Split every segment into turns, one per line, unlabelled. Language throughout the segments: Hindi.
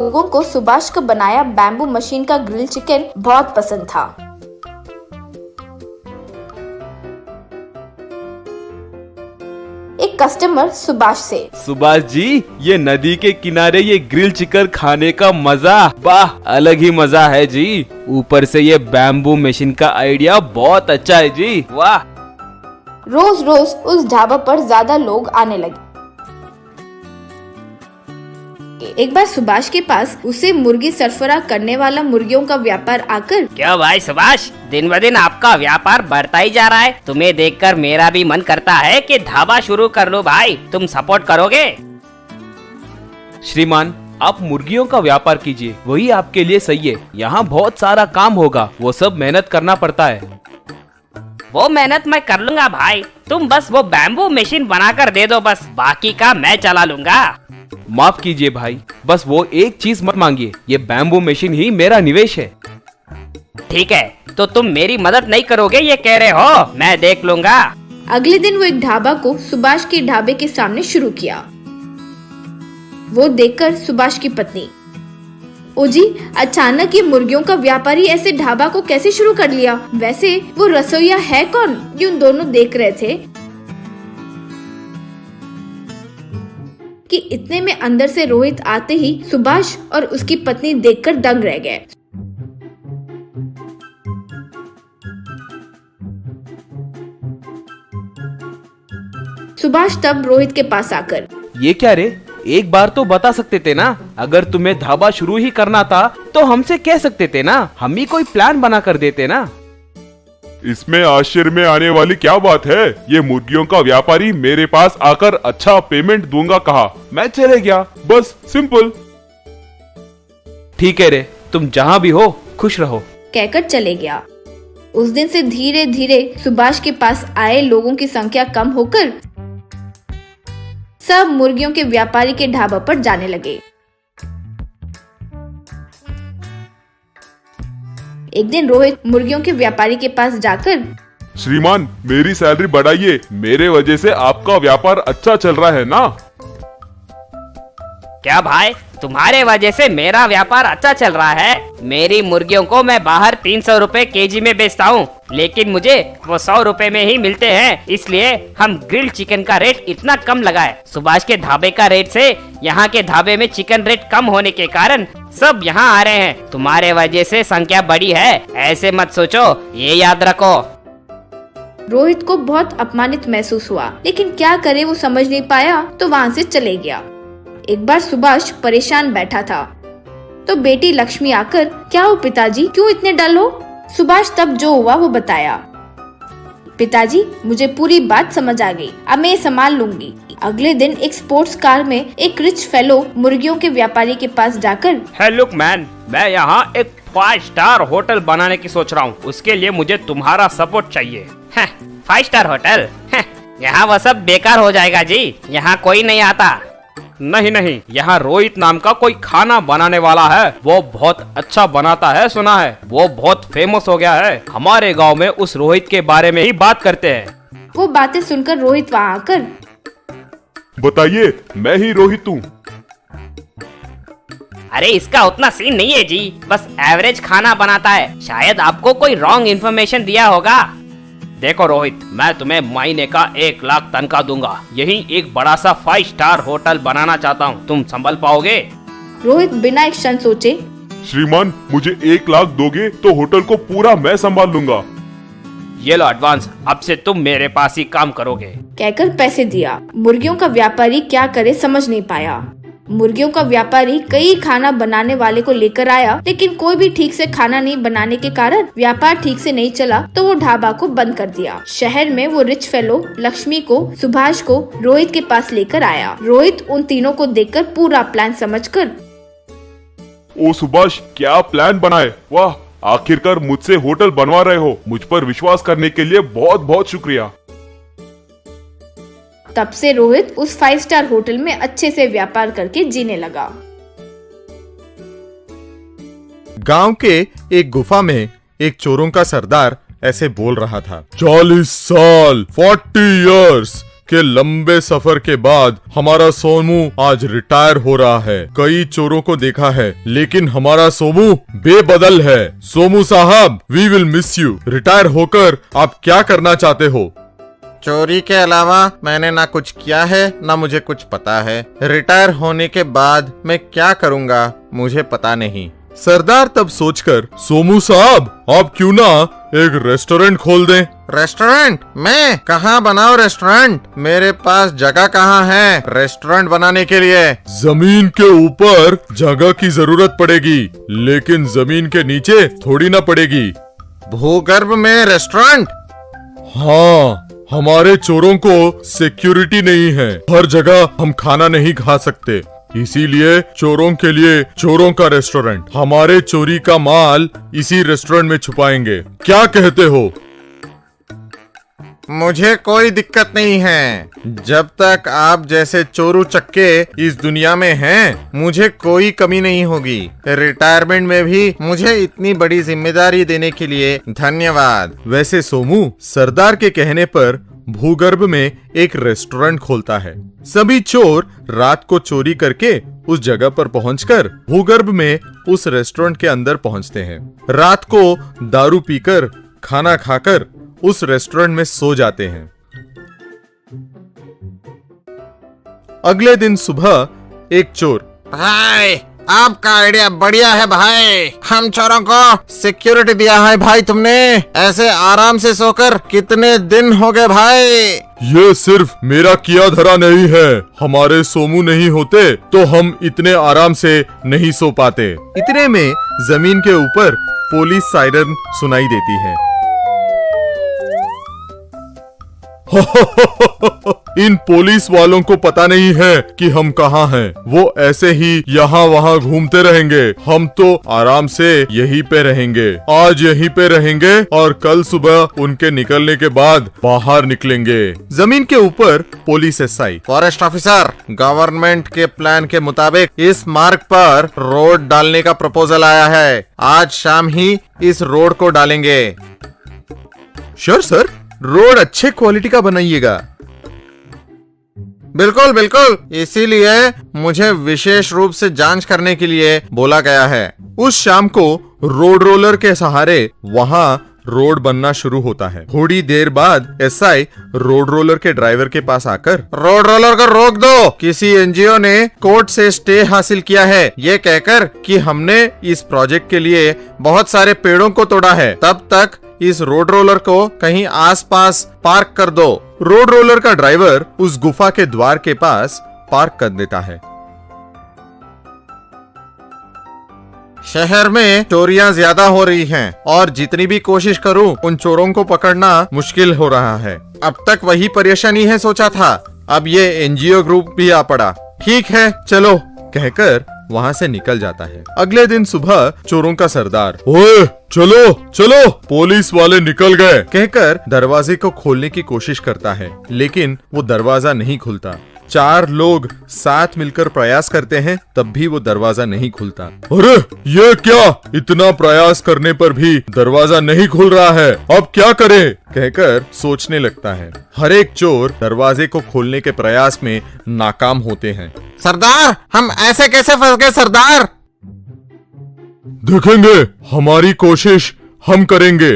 लोगों को सुभाष का बनाया बैम्बू मशीन का ग्रिल चिकन बहुत पसंद था। एक कस्टमर सुभाष से,
सुभाष जी, ये नदी के किनारे ये ग्रिल चिकन खाने का मजा, वाह, अलग ही मजा है जी। ऊपर से ये बैम्बू मशीन का आइडिया बहुत अच्छा है जी, वाह।
रोज रोज उस ढाबा पर ज्यादा लोग आने लगे। एक बार सुभाष के पास उसे मुर्गी सरफरा करने वाला मुर्गियों का व्यापार आकर,
क्यों भाई सुभाष, दिन ब दिन आपका व्यापार बढ़ता ही जा रहा है। तुम्हें देखकर मेरा भी मन करता है कि ढाबा शुरू कर लो भाई, तुम सपोर्ट करोगे?
श्रीमान, आप मुर्गियों का व्यापार कीजिए, वही आपके लिए सही है। यहाँ बहुत सारा काम होगा, वो सब मेहनत करना पड़ता है।
वो मेहनत मैं कर लूंगा भाई, तुम बस वो बैम्बू मशीन बना कर दे दो, बस बाकी का मैं चला लूंगा।
माफ कीजिए भाई, बस वो एक चीज मत मांगिए, ये बैम्बू मशीन ही मेरा निवेश है।
ठीक है, तो तुम मेरी मदद नहीं करोगे ये कह रहे हो, मैं देख लूंगा।
अगले दिन वो एक ढाबा को सुभाष के ढाबे के सामने शुरू किया। वो देखकर सुभाष की पत्नी, ओ जी, अचानक ये मुर्गियों का व्यापारी ऐसे ढाबा को कैसे शुरू कर लिया? वैसे वो रसोइया है कौन? यूं दोनों देख रहे थे कि इतने में अंदर से रोहित आते ही सुभाष और उसकी पत्नी देखकर दंग रह गए। सुभाष तब रोहित के पास आकर,
ये क्या रे, एक बार तो बता सकते थे ना, अगर तुम्हें ढाबा शुरू ही करना था तो हमसे कह सकते थे ना, हम ही कोई प्लान बना कर देते ना।
इसमें आश्चर्य में आने वाली क्या बात है? ये मुर्गियों का व्यापारी मेरे पास आकर अच्छा पेमेंट दूंगा कहा, मैं चले गया, बस सिंपल।
ठीक है रे, तुम जहाँ भी हो खुश रहो,
कहकर चले गया। उस दिन से धीरे धीरे सुभाष के पास आए लोगों की संख्या कम होकर सब मुर्गियों के व्यापारी के ढाबा पर जाने लगे। एक दिन रोहित मुर्गियों के व्यापारी के पास जाकर,
श्रीमान, मेरी सैलरी बढ़ाइए, मेरे वजह से आपका व्यापार अच्छा चल रहा है ना।
क्या भाई, तुम्हारे वजह से मेरा व्यापार अच्छा चल रहा है? मेरी मुर्गियों को मैं बाहर 300 रुपए केजी में बेचता हूँ, लेकिन मुझे वो 100 रुपए में ही मिलते हैं, इसलिए हम ग्रिल्ड चिकन का रेट इतना कम लगाए। सुभाष के ढाबे का रेट से यहाँ के ढाबे में चिकन रेट कम होने के कारण सब यहाँ आ रहे हैं। तुम्हारे वजह से संख्या बढ़ी है, ऐसे मत सोचो, ये याद रखो।
रोहित को बहुत अपमानित महसूस हुआ, लेकिन क्या करे, वो समझ नहीं पाया तो वहाँ से चले गया। एक बार सुभाष परेशान बैठा था तो बेटी लक्ष्मी आकर, क्या हो पिताजी, क्यों इतने डल हो? सुभाष तब जो हुआ वो बताया। पिताजी, मुझे पूरी बात समझ आ गई, अब मैं ये संभाल लूंगी। अगले दिन एक स्पोर्ट्स कार में एक रिच फेलो मुर्गियों के व्यापारी के पास जाकर,
हे लुक मैन, मैं यहाँ एक 5 स्टार होटल बनाने की सोच रहा हूँ, उसके लिए मुझे तुम्हारा सपोर्ट चाहिए। 5 स्टार होटल? यहाँ वह सब बेकार हो जाएगा जी, यहाँ कोई नहीं आता।
नहीं, यहाँ रोहित नाम का कोई खाना बनाने वाला है, वो बहुत अच्छा बनाता है, सुना है, वो बहुत फेमस हो गया है। हमारे गांव में उस रोहित के बारे में ही बात करते हैं।
वो बातें सुनकर रोहित वहाँ आकर,
बताइए, मैं ही रोहित हूँ।
अरे इसका उतना सीन नहीं है जी, बस एवरेज खाना बनाता है, शायद आपको कोई रॉन्ग इन्फॉर्मेशन दिया होगा।
देखो रोहित, मैं तुम्हें महीने का 1 लाख तनख्वाह दूंगा, यही एक बड़ा सा 5 स्टार होटल बनाना चाहता हूँ, तुम संभल पाओगे?
रोहित बिना एक क्षण सोचे,
श्रीमान, मुझे 1 लाख दोगे तो होटल को पूरा मैं संभाल लूंगा।
ये लो एडवांस, अब से तुम मेरे पास ही काम करोगे,
कहकर पैसे दिया। मुर्गियों का व्यापारी क्या करे समझ नहीं पाया। मुर्गियों का व्यापारी कई खाना बनाने वाले को लेकर आया, लेकिन कोई भी ठीक से खाना नहीं बनाने के कारण व्यापार ठीक से नहीं चला, तो वो ढाबा को बंद कर दिया। शहर में वो रिच फेलो लक्ष्मी को, सुभाष को रोहित के पास लेकर आया। रोहित उन तीनों को देखकर पूरा प्लान समझकर,
ओ सुभाष, क्या प्लान बनाए, वाह, आखिरकार मुझसे होटल बनवा रहे हो, मुझ पर विश्वास करने के लिए बहुत बहुत शुक्रिया।
तब से रोहित उस 5 स्टार होटल में अच्छे से व्यापार करके जीने लगा।
गांव के एक गुफा में एक चोरों का सरदार ऐसे बोल रहा था,
40 साल 40 इयर्स
कि लंबे सफर के बाद हमारा सोमू आज रिटायर हो रहा है। कई चोरों को देखा है, लेकिन हमारा सोमू बेबदल है। सोमू साहब, we will miss you. Retire होकर आप क्या करना चाहते हो?
चोरी के अलावा मैंने ना कुछ किया है ना मुझे कुछ पता है। रिटायर होने के बाद मैं क्या करूँगा मुझे पता नहीं।
सरदार तब सोचकर, सोमू साहब, आप क्यों ना एक रेस्टोरेंट खोल दें?
रेस्टोरेंट? मैं कहाँ बनाऊँ रेस्टोरेंट? मेरे पास जगह कहाँ है रेस्टोरेंट बनाने के लिए?
जमीन के ऊपर जगह की जरूरत पड़ेगी, लेकिन जमीन के नीचे थोड़ी ना पड़ेगी।
भूगर्भ में रेस्टोरेंट?
हाँ, हमारे चोरों को सिक्योरिटी नहीं है। हर जगह हम खाना नहीं खा सकते, इसीलिए चोरों के लिए चोरों का रेस्टोरेंट। हमारे चोरी का माल इसी रेस्टोरेंट में छुपाएंगे। क्या कहते हो?
मुझे कोई दिक्कत नहीं है। जब तक आप जैसे चोरू चक्के इस दुनिया में हैं, मुझे कोई कमी नहीं होगी। रिटायरमेंट में भी मुझे इतनी बड़ी जिम्मेदारी देने के लिए धन्यवाद।
वैसे सोमू सरदार के कहने पर भूगर्भ में एक रेस्टोरेंट खोलता है। सभी चोर रात को चोरी करके उस जगह पर पहुंचकर भूगर्भ में उस रेस्टोरेंट के अंदर पहुंचते हैं। रात को दारू पीकर खाना खाकर उस रेस्टोरेंट में सो जाते हैं। अगले दिन सुबह एक चोर,
भाई आपका आइडिया बढ़िया है भाई। हम चोरों को सिक्योरिटी दिया है भाई तुमने। ऐसे आराम से सोकर कितने दिन हो गए भाई?
ये सिर्फ मेरा किया धरा नहीं है। हमारे सोमू नहीं होते तो हम इतने आराम से नहीं सो पाते। इतने में जमीन के ऊपर पुलिस सायरन सुनाई देती है। इन पुलिस वालों को पता नहीं है कि हम कहाँ हैं। वो ऐसे ही यहाँ वहाँ घूमते रहेंगे। हम तो आराम से यहीं पे रहेंगे। आज यहीं पे रहेंगे और कल सुबह उनके निकलने के बाद बाहर निकलेंगे। जमीन के ऊपर police SI,
forest officer, government के प्लान के मुताबिक इस मार्ग पर रोड डालने का प्रपोजल आया है। आज शाम ही इस रोड को डालेंगे।
श्योर सर, रोड अच्छे क्वालिटी का बनाइएगा।
बिल्कुल बिल्कुल, इसीलिए मुझे विशेष रूप से जांच करने के लिए बोला गया है।
उस शाम को रोड रोलर के सहारे वहाँ रोड बनना शुरू होता है। थोड़ी देर बाद एसआई रोड रोलर के ड्राइवर के पास आकर,
रोड रोलर को रोक दो। किसी एनजीओ ने कोर्ट से स्टे हासिल किया है ये कहकर कि हमने इस प्रोजेक्ट के लिए बहुत सारे पेड़ों को तोड़ा है। तब तक इस रोड रोलर को कहीं आसपास पार्क कर दो।
रोड रोलर का ड्राइवर उस गुफा के द्वार के पास पार्क कर देता है।
शहर में चोरियां ज्यादा हो रही हैं और जितनी भी कोशिश करूं उन चोरों को पकड़ना मुश्किल हो रहा है। अब तक वही परेशानी है सोचा था, अब ये एनजीओ ग्रुप भी आ पड़ा। ठीक है चलो
कहकर वहाँ से निकल जाता है। अगले दिन सुबह चोरों का सरदार, ओए चलो चलो, पुलिस वाले निकल गए कहकर दरवाजे को खोलने की कोशिश करता है, लेकिन वो दरवाजा नहीं खुलता। 4 लोग साथ मिलकर प्रयास करते हैं, तब भी वो दरवाजा नहीं खुलता। अरे ये क्या, इतना प्रयास करने पर भी दरवाजा नहीं खुल रहा है, अब क्या करें कहकर सोचने लगता है। हर एक चोर दरवाजे को खोलने के प्रयास में नाकाम होते हैं।
सरदार, हम ऐसे कैसे फंस गए सरदार?
देखेंगे, हमारी कोशिश हम करेंगे।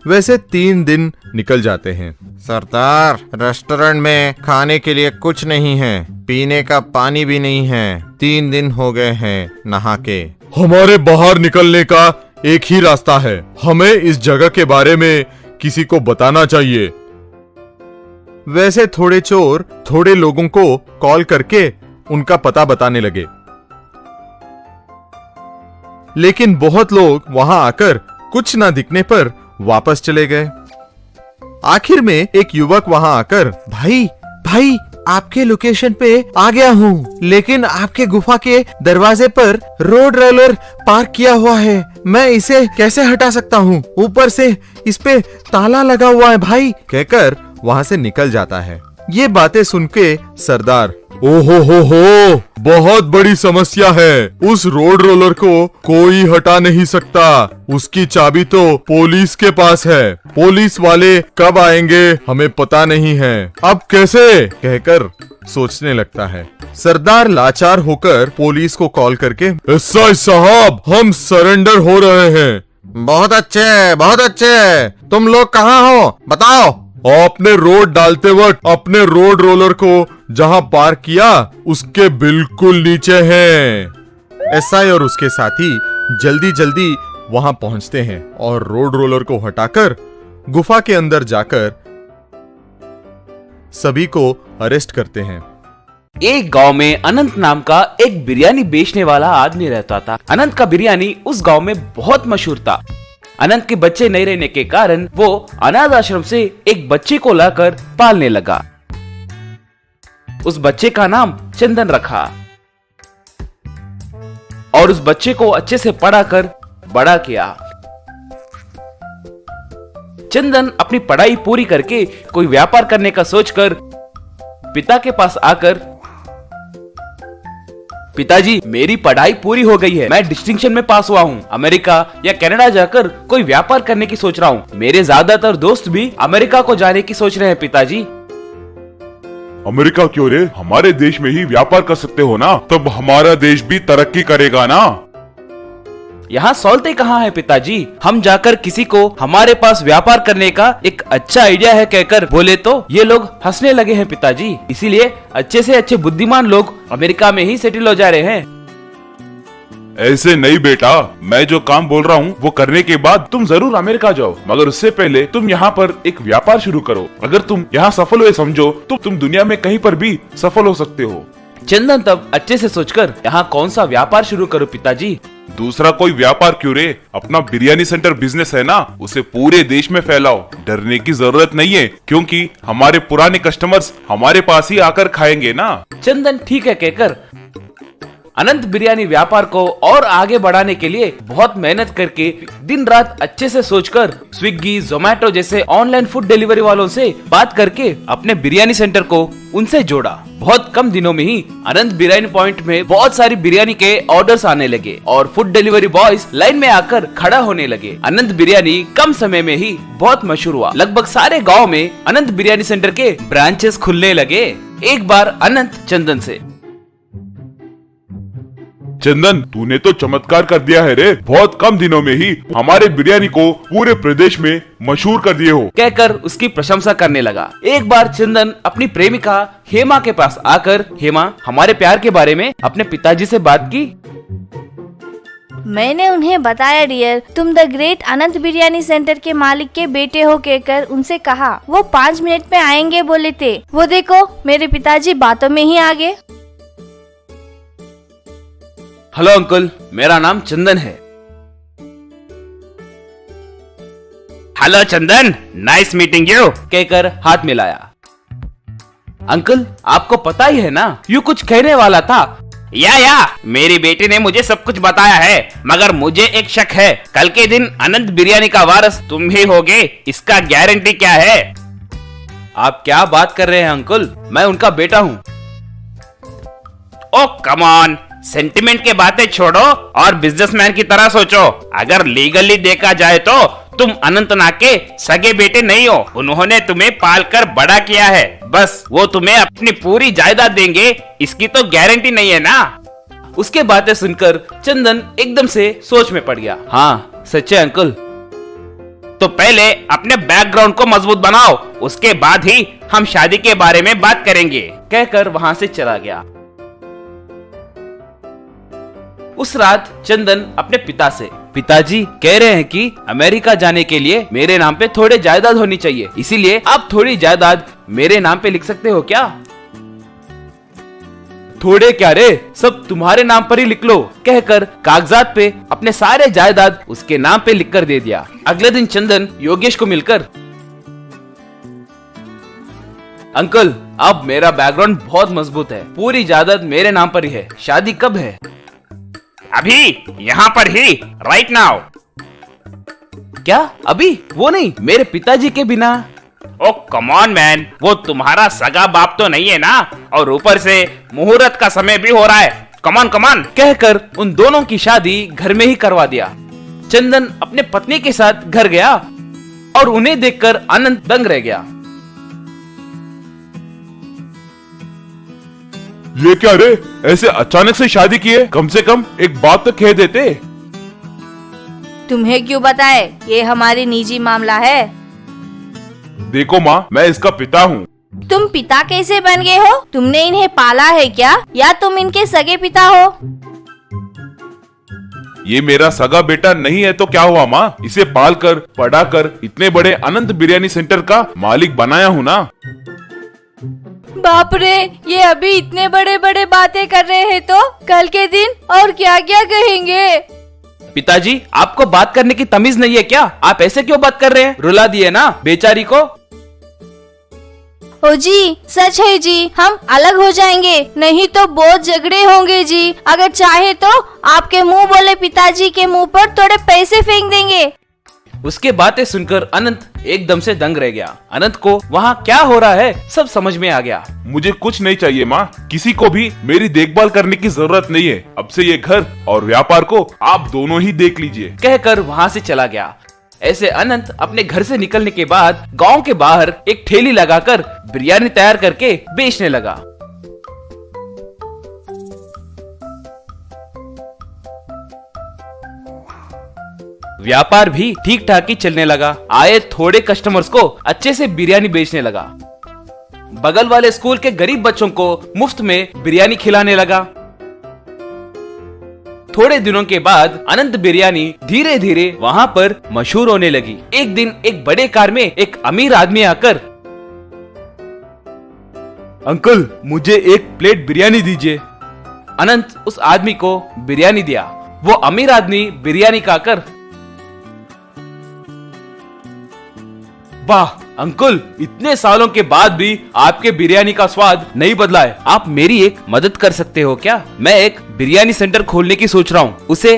वैसे 3 दिन निकल जाते हैं।
सरदार, रेस्टोरेंट में खाने के लिए कुछ नहीं है, पीने का पानी भी नहीं है। 3 दिन हो गए हैं नहा के।
हमारे बाहर निकलने का एक ही रास्ता है, हमें इस जगह के बारे में किसी को बताना चाहिए। वैसे थोड़े चोर थोड़े लोगों को कॉल करके उनका पता बताने लगे, लेकिन बहुत लोग वहां आकर कुछ ना दिखने पर वापस चले गए। आखिर में एक युवक वहां आकर, भाई भाई आपके लोकेशन पे आ गया हूँ, लेकिन आपके गुफा के दरवाजे पर रोड रोलर पार्क किया हुआ है, मैं इसे कैसे हटा सकता हूँ? ऊपर से इस पे ताला लगा हुआ है भाई कहकर वहां से निकल जाता है। ये बातें सुन के सरदार, ओहो हो, बहुत बड़ी समस्या है। उस रोड रोलर को कोई हटा नहीं सकता। उसकी चाबी तो पुलिस के पास है। पुलिस वाले कब आएंगे हमें पता नहीं है। अब कैसे, कहकर सोचने लगता है। सरदार लाचार होकर पुलिस को कॉल करके, एसआई साहब, हम सरेंडर हो रहे हैं।
बहुत अच्छे, बहुत अच्छे। तुम लोग कहाँ हो, बताओ।
आपने रोड डालते वक्त अपने रोड रोलर को जहां पार्क किया उसके बिल्कुल नीचे हैं। एसआई और उसके साथी जल्दी जल्दी वहां पहुंचते हैं और रोड रोलर को हटाकर गुफा के अंदर जाकर सभी को अरेस्ट करते हैं।
एक गांव में अनंत नाम का एक बिरयानी बेचने वाला आदमी रहता था। अनंत का बिरयानी उस गांव में बहुत मशहूर था। अनंत के बच्चे नहीं रहने के कारण वो अनाथ आश्रम से एक बच्चे को लाकर पालने लगा। उस बच्चे का नाम चंदन रखा और उस बच्चे को अच्छे से पढ़ाकर बड़ा किया। चंदन अपनी पढ़ाई पूरी करके कोई व्यापार करने का सोचकर पिता के पास आकर, पिताजी, मेरी पढ़ाई पूरी हो गई है। मैं डिस्टिंक्शन में पास हुआ हूँ। अमेरिका या कनाडा जाकर कोई व्यापार करने की सोच रहा हूँ। मेरे ज्यादातर दोस्त भी अमेरिका को जाने की सोच रहे हैं पिताजी।
अमेरिका क्यों रे, हमारे देश में ही व्यापार कर सकते हो ना, तब हमारा देश भी तरक्की करेगा ना।
यहाँ सौलते कहाँ है पिताजी? हम जाकर किसी को हमारे पास व्यापार करने का एक अच्छा आइडिया है कहकर बोले तो ये लोग हंसने लगे हैं पिताजी। इसीलिए अच्छे से अच्छे बुद्धिमान लोग अमेरिका में ही सेटल हो जा रहे हैं।
ऐसे नहीं बेटा, मैं जो काम बोल रहा हूँ वो करने के बाद तुम जरूर अमेरिका जाओ, मगर उससे पहले तुम यहाँ पर एक व्यापार शुरू करो। अगर तुम यहाँ सफल हुए समझो तो तुम दुनिया में कहीं पर भी सफल हो सकते हो।
चंदन तब अच्छे से सोचकर, यहाँ कौन सा व्यापार शुरू करूँ पिताजी?
दूसरा कोई व्यापार क्यों रे, अपना बिरयानी सेंटर बिजनेस है ना, उसे पूरे देश में फैलाओ। डरने की जरूरत नहीं है, क्योंकि हमारे पुराने कस्टमर्स हमारे पास ही आकर खाएंगे ना।
चंदन ठीक है कहकर अनंत बिरयानी व्यापार को और आगे बढ़ाने के लिए बहुत मेहनत करके दिन रात अच्छे से सोचकर स्विगी, जोमैटो जैसे ऑनलाइन फूड डिलीवरी वालों से बात करके अपने बिरयानी सेंटर को उनसे जोड़ा। बहुत कम दिनों में ही अनंत बिरयानी पॉइंट में बहुत सारी बिरयानी के ऑर्डर्स आने लगे और फूड डिलीवरी बॉयज लाइन में आकर खड़ा होने लगे। अनंत बिरयानी कम समय में ही बहुत मशहूर हुआ। लगभग सारे गाँव में अनंत बिरयानी सेंटर के ब्रांचेस खुलने लगे। एक बार अनंत चंदन से,
चंदन, तूने तो चमत्कार कर दिया है रे, बहुत कम दिनों में ही हमारे बिरयानी को पूरे प्रदेश में मशहूर कर दिए हो,
कहकर उसकी प्रशंसा करने लगा। एक बार चंदन अपनी प्रेमिका हेमा के पास आकर, हेमा, हमारे प्यार के बारे में अपने पिताजी से बात की।
मैंने उन्हें बताया डियर, तुम the great Anant biryani centre के मालिक के बेटे हो कहकर उनसे कहा। वो 5 मिनट में आएंगे बोले थे। वो देखो मेरे पिताजी बातों में ही आ गए।
हेलो अंकल, मेरा नाम चंदन है।
Hello Chandan, nice meeting you,
कहकर हाथ मिलाया। अंकल, आपको पता ही है ना, यू कुछ कहने वाला था।
या मेरी बेटी ने मुझे सब कुछ बताया है, मगर मुझे एक शक है। कल के दिन अनंत बिरयानी का वारिस तुम ही होगे, इसका गारंटी क्या है?
आप क्या बात कर रहे हैं अंकल? मैं उनका बेटा हूँ।
ओ कम ऑन, सेंटिमेंट के बातें छोड़ो और बिजनेसमैन की तरह सोचो। अगर लीगली देखा जाए तो तुम अनंतनाग के सगे बेटे नहीं हो। उन्होंने तुम्हें पालकर बड़ा किया है, बस वो तुम्हें अपनी पूरी जायदाद देंगे इसकी तो गारंटी नहीं है ना।
उसके बातें सुनकर चंदन एकदम से सोच में पड़ गया। हाँ सच्चे अंकल।
तो पहले अपने बैकग्राउंड को मजबूत बनाओ, उसके बाद ही हम शादी के बारे में बात करेंगे,
कहकर वहां से चला गया। उस रात चंदन अपने पिता से, पिताजी कह रहे हैं कि अमेरिका जाने के लिए मेरे नाम पे थोड़े जायदाद होनी चाहिए, इसीलिए आप थोड़ी जायदाद मेरे नाम पे लिख सकते हो क्या? थोड़े क्या रे, सब तुम्हारे नाम पर ही लिख लो, कहकर कागजात पे अपने सारे जायदाद उसके नाम पे लिख कर दे दिया। अगले दिन चंदन योगेश को मिलकर, अंकल अब मेरा बैकग्राउंड बहुत मजबूत है, पूरी जायदाद मेरे नाम पर ही है, शादी कब है?
अभी, यहाँ पर ही, राइट नाउ।
क्या अभी? वो नहीं, मेरे पिताजी के बिना।
ओ कम ऑन मैन, वो तुम्हारा सगा बाप तो नहीं है ना,
और ऊपर से मुहूर्त का समय भी हो रहा है। कमान कमान।
कहकर उन दोनों की शादी घर में ही करवा दिया। चंदन अपने पत्नी के साथ घर गया और उन्हें देखकर आनंद दंग रह गया।
ये क्या रे, ऐसे अचानक से शादी की है? कम से कम एक बात तो कह देते।
तुम्हें क्यों बताए, ये हमारी निजी मामला है।
देखो माँ, मैं इसका पिता हूँ।
तुम पिता कैसे बन गए हो? तुमने इन्हें पाला है क्या, या तुम इनके सगे पिता हो?
ये मेरा सगा बेटा नहीं है तो क्या हुआ माँ? इसे पाल कर पढ़ा कर इतने बड़े अनंत बिरयानी सेंटर का मालिक बनाया हूँ ना।
बाप रे, ये अभी इतने बड़े बड़े बातें कर रहे हैं तो कल के दिन और क्या क्या कहेंगे।
पिताजी, आपको बात करने की तमीज नहीं है क्या? आप ऐसे क्यों बात कर रहे हैं? रुला दिए ना बेचारी को।
ओ जी, सच है जी, हम अलग हो जाएंगे, नहीं तो बहुत झगड़े होंगे जी। अगर चाहे तो आपके मुंह बोले पिताजी के मुंह पर थोड़े पैसे फेंक देंगे।
उसके बातें सुनकर अनंत एकदम से दंग रह गया। अनंत को वहाँ क्या हो रहा है सब समझ में आ गया।
मुझे कुछ नहीं चाहिए माँ, किसी को भी मेरी देखभाल करने की जरूरत नहीं है। अब से ये घर और व्यापार को आप दोनों ही देख लीजिए।
कहकर वहाँ से चला गया। ऐसे अनंत अपने घर से निकलने के बाद गांव के बाहर एक ठेली लगाकर बिरयानी तैयार करके बेचने लगा। व्यापार भी ठीक ठाक ही चलने लगा। आए थोड़े कस्टमर्स को अच्छे से बिरयानी बेचने लगा। बगल वाले स्कूल के गरीब बच्चों को मुफ्त में बिरयानी खिलाने लगा। थोड़े दिनों के बाद अनंत बिरयानी धीरे धीरे वहाँ पर मशहूर होने लगी। एक दिन एक बड़े कार में एक अमीर आदमी आकर, अंकल मुझे एक प्लेट बिरयानी दीजिए। अनंत उस आदमी को बिरयानी दिया। वो अमीर आदमी बिरयानी खाकर, वाह अंकल, इतने सालों के बाद भी आपके बिरयानी का स्वाद नहीं बदला है। आप मेरी एक मदद कर सकते हो क्या? मैं एक बिरयानी सेंटर खोलने की सोच रहा हूँ, उसे